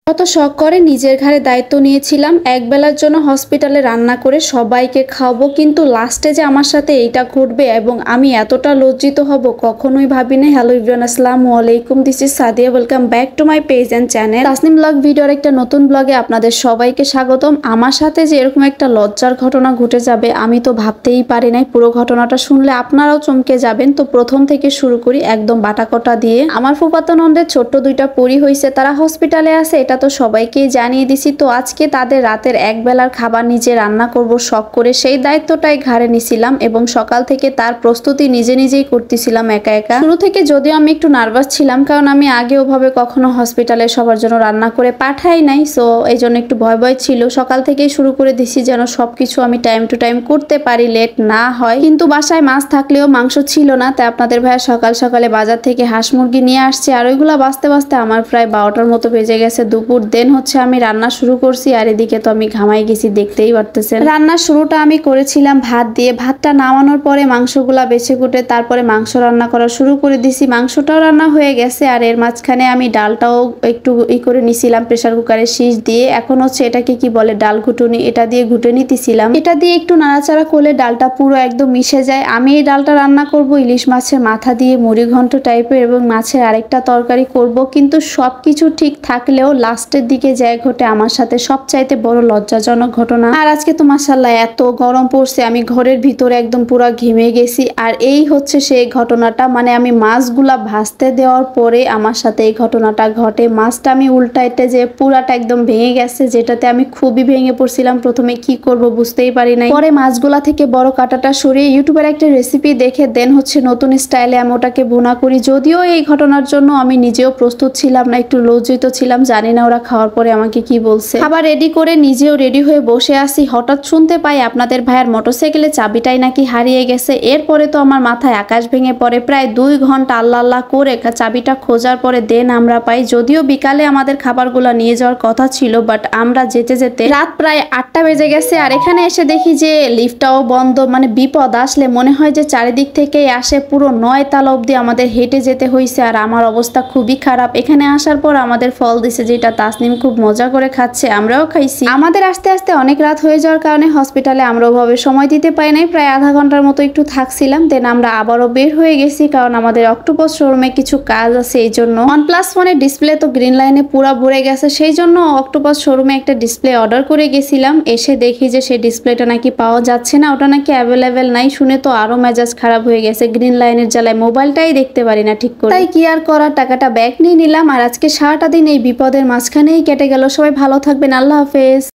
কত শখ করে নিজের ঘাড়ে দায়িত্ব নিয়েছিলাম একবেলার জন্য হসপিটালে রান্না করে সবাইকে খাওয়াবো, কিন্তু লাস্টে যে আমার সাথে এইটা ঘটবে এবং আমি এতটা লজ্জিত হব কখনোই ভাবিনি। হ্যালো এভরিওয়ান, আসসালামু আলাইকুম, this is Sadia, welcome back to my page and channel Tasnim blog ভিডিওর একটা নতুন ব্লগে আপনাদের সবাইকে স্বাগতম। আমার সাথে যে এরকম একটা লজ্জার ঘটনা ঘটে যাবে আমি তো ভাবতেই পারি নাই। পুরো ঘটনাটা শুনলে আপনারাও চমকে যাবেন। তো প্রথম থেকে শুরু করি একদম বাটাকটা দিয়ে। আমার ফুফাতো ননদের ছোট্ট দুইটা পরী হয়েছে, তারা হসপিটালে আছে, এটা তো সবাইকেই জানিয়ে দিছি। তো আজকে তাদের রাতের এক বেলার খাবার নিজে রান্না করব শখ করে, সেই দায়িত্বটাই ঘাড়ে নিছিলাম এবং সকাল থেকে তার প্রস্তুতি নিজে নিজেই করতেছিলাম একা একা। শুরু থেকে যদিও আমি একটু নার্ভাস ছিলাম, কারণ আমি আগে ওভাবে কখনো হসপিটালে সবার জন্য রান্না করে পাঠাই নাই, সো এই জন্য একটু ভয় ভয় ছিল। সকাল থেকেই শুরু করে দিছি যেন সবকিছু আমি টাইম টু টাইম করতে পারি, লেট না হয়। কিন্তু বাসায় মাছ থাকলেও মাংস ছিল না, তাই আপনাদের ভাইয়া সকাল সকালে বাজার থেকে হাঁস মুরগি নিয়ে আসছে, আর ওইগুলা বাঁচতে বাঁচতে আমার প্রায় 12টার মতো বেজে গেছে দুপুর। দেন হচ্ছে আমি রান্না শুরু করছি, আর এদিকে তো আমি ঘামাই গেছি, দেখতেই পারতেছেন। রান্নার শুরুটা আমি করেছিলাম ভাত দিয়ে। ভাতটা নামানোর পরে মাংসগুলা বেছে কুটে তারপরে মাংস রান্না করা শুরু করে দিছি। মাংসটাও রান্না হয়ে গেছে, আর এর মাঝখানে আমি ডালটাও একটু করে নিছিলাম প্রেসার কুকারে শীষ দিয়ে। এখন হচ্ছে এটাকে কি বলে, ডাল ঘুটুনি, এটা দিয়ে ঘুটে নিতেছিলাম। এটা দিয়ে একটু নাড়াচাড়া করলে ডালটা পুরো একদম মিশে যায়। আমি এই ডালটা রান্না করব ইলিশ মাছের মাথা দিয়ে, মুড়ি ঘন্ট টাইপের, এবং মাছের আরেকটা তরকারি করব। কিন্তু সবকিছু ঠিক থাকলেও লাস্টের দিকে যায় ঘটে আমার সাথে সবচাইতে বড় লজ্জাজনক ঘটনা। আর আজকে তো মাশাআল্লাহ এত গরম পড়ছে, আমি ঘরের ভিতরে একদম পুরো ঘেমে গেছি। আর এই হচ্ছে সেই ঘটনাটা, মানে আমি মাছগুলা ভাজতে দেওয়ার পরে আমার সাথে এই ঘটনাটা ঘটে। মাছটা আমি উল্টাইতে যে পুরাটা একদম ভেঙে গেছে, যেটাতে আমি খুবই ভেঙে পড়ছিলাম। প্রথমে কি করব বুঝতেই পারি নাই, পরে মাছগুলা থেকে বড় কাঁটাটা সরিয়ে ইউটিউবের একটা রেসিপি দেখে দেন হচ্ছে নতুন স্টাইলে আমি ওটাকে ভুনা করি। যদিও এই ঘটনার জন্য আমি নিজেও প্রস্তুত ছিলাম না, একটু লজ্জিত ছিলাম, জানি না ওরা খাওয়ার পরে আমাকে কি বলছে। খাবার রেডি করে নিজেও রেডি হয়ে বসে আছি, হঠাৎ শুনতে পাই আপনাদের ভাইয়ের মোটরসাইকেলে চাবিটাই নাকি হারিয়ে গেছে। এরপরে তো আমার মাথায় আকাশ ভেঙে পড়ে। প্রায় 2 ঘন্টা আল্লাহ আল্লাহ করে চাবিটা খোঁজার পরে দেন আমরা পাই। যদিও বিকালে আমাদের খাবারগুলো নিয়ে যাওয়ার কথা ছিল, বাট আমরা যেতে যেতে রাত প্রায় 8টা বেজে গেছে। আর এখানে এসে দেখি যে লিফটটাও বন্ধ। মানে বিপদ আসলে মনে হয় যে চারিদিক থেকেই আসে। পুরো 9 তালা অব্দি আমাদের হেঁটে যেতে হয়েছে, আর আমার অবস্থা খুবই খারাপ। এখানে আসার পর আমাদের ফল দিছে, যেটা তাসনিম খুব মজা করে খাচ্ছে, আমরাও খাইছি। আমাদের আস্তে আস্তে অনেক রাত হয়ে যাওয়ার কারণে হসপিটালে আমরা ওভাবে সময় দিতে পাই নাই, প্রায় আধা ঘন্টার মতো একটু থাকছিলাম। দেন আমরা আবারও বের হয়ে গেছি, কারণ আমাদের অক্টোপাস শোরুমে কিছু কাজ আছে। এই জন্য OnePlus ফোনের ডিসপ্লে তো গ্রিন লাইনে পুরো ভরে গেছে, সেই জন্য অক্টোপাস শোরুমে একটা ডিসপ্লে অর্ডার করে গেছিলাম। এসে দেখি যে সেই ডিসপ্লেটা নাকি পাওয়া যাচ্ছে না, ওটা নাকি অ্যাভেলেবেল নাই। শুনে তো আরো মেজাজ খারাপ হয়ে গেছে, গ্রিন লাইনের জ্বালায় মোবাইলটাই দেখতে পারি না ঠিক করে। তাই কি আর করার, টাকাটা ব্যাক নিয়ে নিলাম। আর আজকে সারাটা দিন এই বিপদের মাঝখানেই কেটে গেল। সবাই ভালো থাকবেন, আল্লাহ হাফেজ।